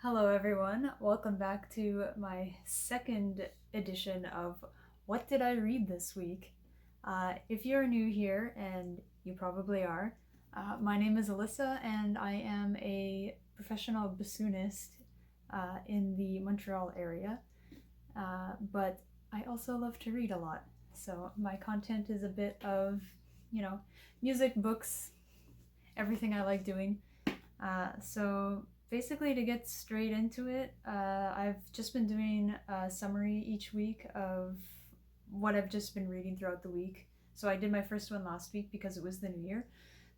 Hello everyone, welcome back to my second edition of What Did I Read This Week? If you're new here, and you probably are, my name is Alyssa and I am a professional bassoonist in the Montreal area, but I also love to read a lot. So my content is a bit of, you know, music, books, everything I like doing. So basically, to get straight into it, I've just been doing a summary each week of what I've just been reading throughout the week. So I did my first one last week because it was the new year.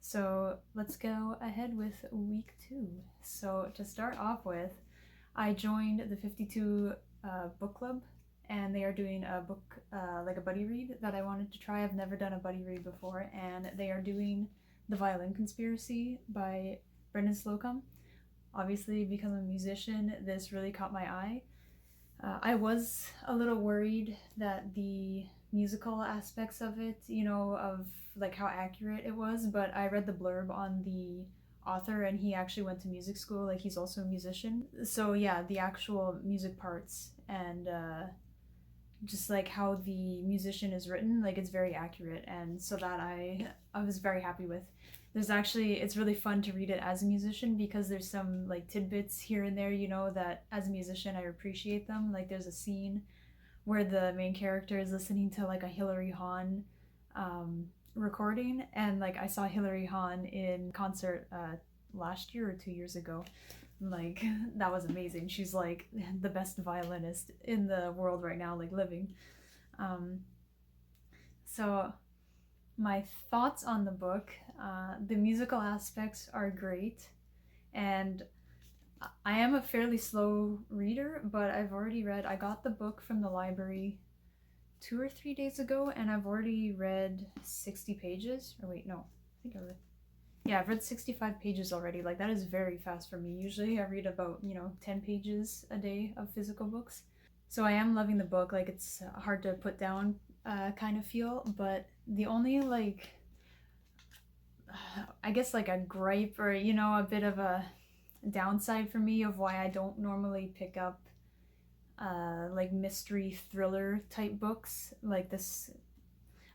So let's go ahead with week 2. So to start off with, I joined the 52 book club, and they are doing a book, like a buddy read that I wanted to try. I've never done a buddy read before, and they are doing The Violin Conspiracy by Brendan Slocum. Obviously, because I'm a musician, this really caught my eye. I was a little worried that the musical aspects of it, of like how accurate it was, but I read the blurb on the author and he actually went to music school, like he's also a musician. So yeah, the actual music parts and just like how the musician is written, like it's very accurate, and so that I was very happy with. It's really fun to read it as a musician because there's some like tidbits here and there, that as a musician I appreciate them. Like there's a scene where the main character is listening to like a Hilary Hahn recording, and like I saw Hilary Hahn in concert last year or 2 years ago. Like that was amazing. She's like the best violinist in the world right now, like living. um, so my thoughts on the book, the musical aspects are great, and I am a fairly slow reader, but I got the book from the library 2 or 3 days ago, and I've already read 60 pages. Or wait, no, I think I read, yeah, I've read 65 pages already. Like that is very fast for me. Usually I read about, 10 pages a day of physical books. So I am loving the book. Like it's hard to put down kind of feel, but the only like I guess like a gripe or a bit of a downside for me of why I don't normally pick up like mystery thriller type books like this.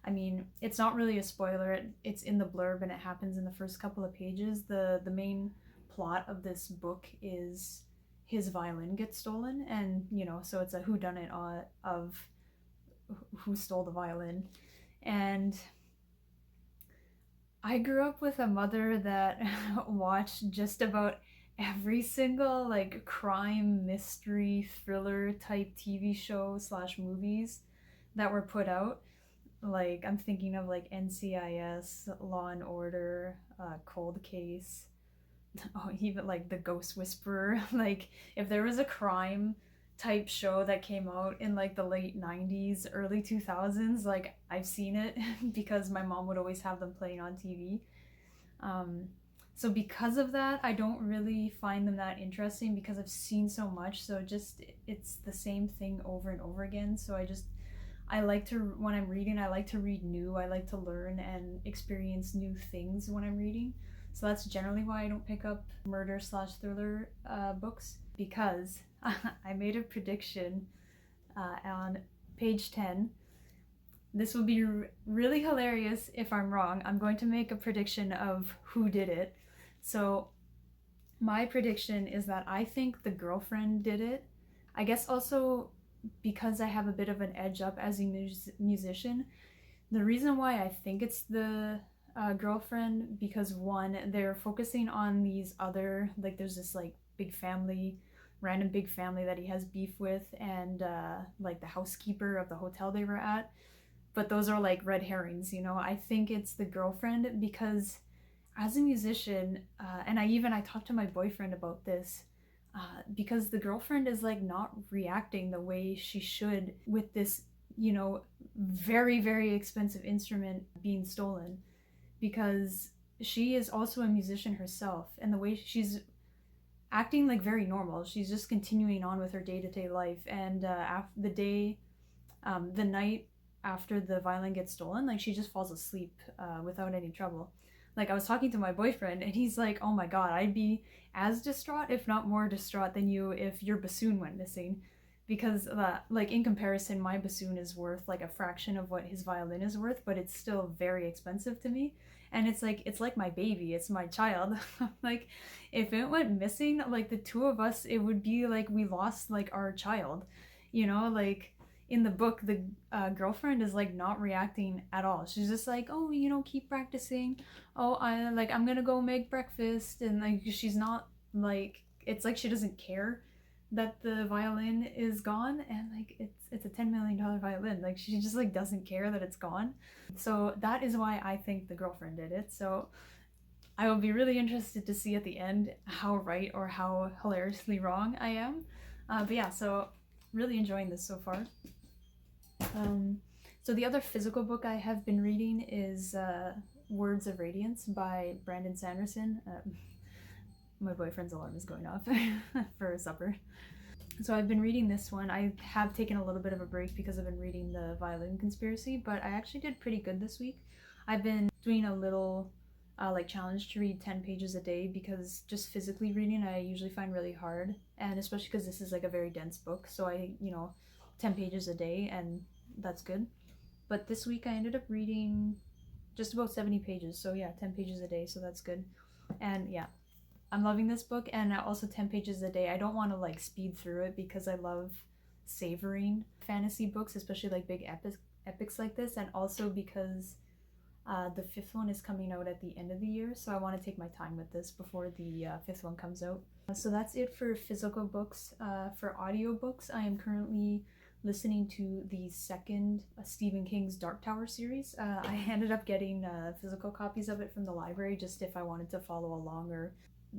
I mean, it's not really a spoiler. It's in the blurb and it happens in the first couple of pages. The main plot of this book is his violin gets stolen, and so it's a whodunit of who stole the violin. And I grew up with a mother that watched just about every single like crime, mystery, thriller type TV show slash movies that were put out. Like I'm thinking of like NCIS, Law and Order, Cold Case. Oh, even like The Ghost Whisperer. Like if there was a crime type show that came out in like the late 90s, early 2000s, like I've seen it because my mom would always have them playing on TV. Um, so because of that, I don't really find them that interesting because I've seen so much. So just it's the same thing over and over again. So I like to, when I'm reading, I like to read new. I like to learn and experience new things when I'm reading. So that's generally why I don't pick up murder slash thriller books, because I made a prediction on page 10. This will be really hilarious if I'm wrong. I'm going to make a prediction of who did it. So my prediction is that I think the girlfriend did it. I guess also because I have a bit of an edge up as a musician. The reason why I think it's the girlfriend, because one, they're focusing on these other, like there's this like big family, random big family that he has beef with, and like the housekeeper of the hotel they were at. But those are like red herrings, I think it's the girlfriend because as a musician, and I talked to my boyfriend about this, because the girlfriend is like not reacting the way she should with this, very, very expensive instrument being stolen, because she is also a musician herself, and the way she's acting like very normal, she's just continuing on with her day-to-day life. And the night after the violin gets stolen, like she just falls asleep without any trouble. Like, I was talking to my boyfriend, and he's like, oh my god, I'd be as distraught, if not more distraught than you if your bassoon went missing. Because, like, in comparison, my bassoon is worth, like, a fraction of what his violin is worth, but it's still very expensive to me. And it's like my baby, it's my child. Like, if it went missing, like, the two of us, it would be like we lost, like, our child. You know, like, in the book, the girlfriend is like not reacting at all. She's just like, oh, you know, keep practicing. Oh, I'm gonna go make breakfast, and like she's not like, it's like she doesn't care that the violin is gone, and like it's a $10 million violin. Like, she just like doesn't care that it's gone. So that is why I think the girlfriend did it. So I will be really interested to see at the end how right or how hilariously wrong I am. But yeah, so really enjoying this so far. So the other physical book I have been reading is Words of Radiance by Brandon Sanderson. My boyfriend's alarm is going off for supper. So I've been reading this one. I have taken a little bit of a break because I've been reading the Violin Conspiracy, but I actually did pretty good this week. I've been doing a little like challenge to read 10 pages a day, because just physically reading I usually find really hard, and especially because this is like a very dense book, so I, 10 pages a day, and that's good. But this week I ended up reading just about 70 pages, so yeah, 10 pages a day, so that's good. And yeah, I'm loving this book, and also 10 pages a day. I don't want to like speed through it because I love savoring fantasy books, especially like big epics like this, and also because the fifth one is coming out at the end of the year, so I want to take my time with this before the fifth one comes out. So that's it for physical books. For audiobooks, I am currently listening to the second Stephen King's Dark Tower series. I ended up getting physical copies of it from the library, just if I wanted to follow along or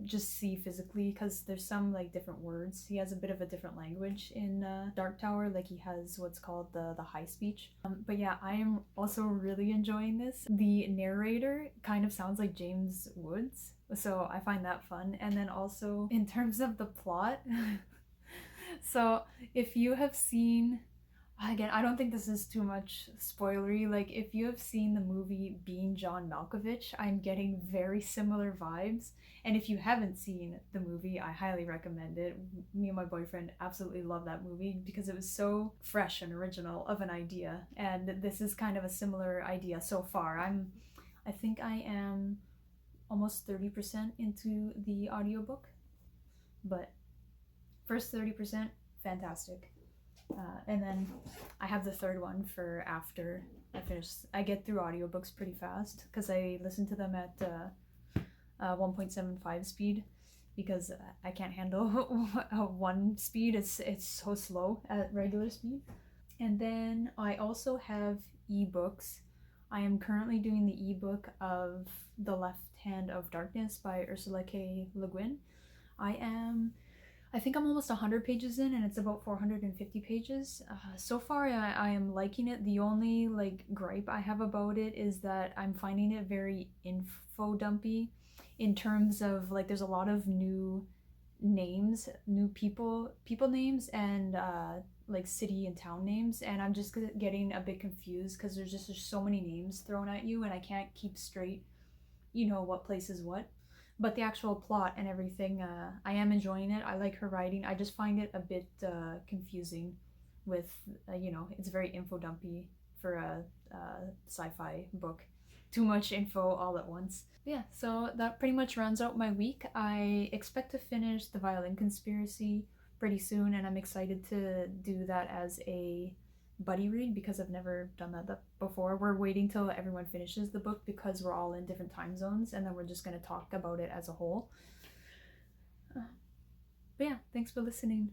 just see physically, because there's some like different words. He has a bit of a different language in Dark Tower, like he has what's called the high speech. But yeah, I am also really enjoying this. The narrator kind of sounds like James Woods, so I find that fun. And then also in terms of the plot, so if you have seen, again, I don't think this is too much spoilery, like if you have seen the movie Being John Malkovich, I'm getting very similar vibes. And if you haven't seen the movie, I highly recommend it. Me and my boyfriend absolutely love that movie because it was so fresh and original of an idea, and this is kind of a similar idea so far. I think I am almost 30% into the audiobook, but first 30%, fantastic. And then I have the third one for after I finish. I get through audiobooks pretty fast because I listen to them at 1.75 speed, because I can't handle one speed. It's so slow at regular speed. And then I also have ebooks. I am currently doing the ebook of The Left Hand of Darkness by Ursula K. Le Guin. I think I'm almost 100 pages in, and it's about 450 pages. So far, I am liking it. The only like gripe I have about it is that I'm finding it very info dumpy, in terms of like there's a lot of new names, new people names, and like city and town names, and I'm just getting a bit confused because there's so many names thrown at you, and I can't keep straight, what place is what. But the actual plot and everything, I am enjoying it. I like her writing. I just find it a bit confusing with, it's very info dumpy for a sci-fi book. Too much info all at once. Yeah, so that pretty much rounds out my week. I expect to finish The Violin Conspiracy pretty soon, and I'm excited to do that as a buddy read because I've never done that before. We're waiting till everyone finishes the book because we're all in different time zones, and then we're just going to talk about it as a whole. But yeah, thanks for listening.